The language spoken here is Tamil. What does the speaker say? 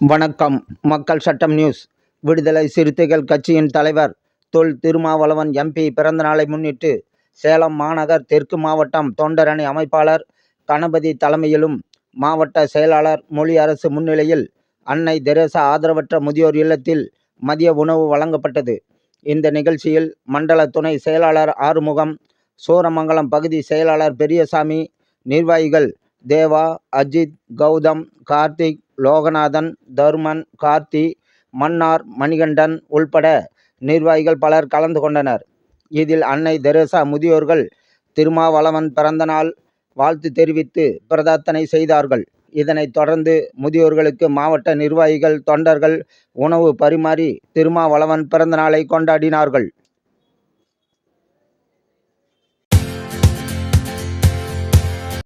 வணக்கம். மக்கள் சட்டம் நியூஸ். விடுதலை சிறுத்தைகள் கட்சியின் தலைவர் தொல் திருமாவளவன் எம்பி பிறந்தநாளை முன்னிட்டு சேலம் மாநகர் தெற்கு மாவட்டம் தொண்டரணி அமைப்பாளர் கணபதி தலைமையிலும் மாவட்ட செயலாளர் மொழியரசு முன்னிலையில் அன்னை தெரசா ஆதரவற்ற முதியோர் இல்லத்தில் மதிய உணவு வழங்கப்பட்டது. இந்த நிகழ்ச்சியில் மண்டல துணை செயலாளர் ஆறுமுகம், சூரமங்கலம் பகுதி செயலாளர் பெரியசாமி, நிர்வாகிகள் தேவா, அஜித், கௌதம், கார்த்திக், லோகநாதன், தருமன், கார்த்தி, மன்னார், மணிகண்டன் உள்பட நிர்வாகிகள் பலர் கலந்து கொண்டனர். இதில் அன்னை தெரசா முதியோர்கள் திருமாவளவன் பிறந்தநாள் வாழ்த்து தெரிவித்து பிரார்த்தனை செய்தார்கள். இதனைத் தொடர்ந்து முதியோர்களுக்கு மாவட்ட நிர்வாகிகள், தொண்டர்கள் உணவு பரிமாறி திருமாவளவன் பிறந்தநாளை கொண்டாடினார்கள்.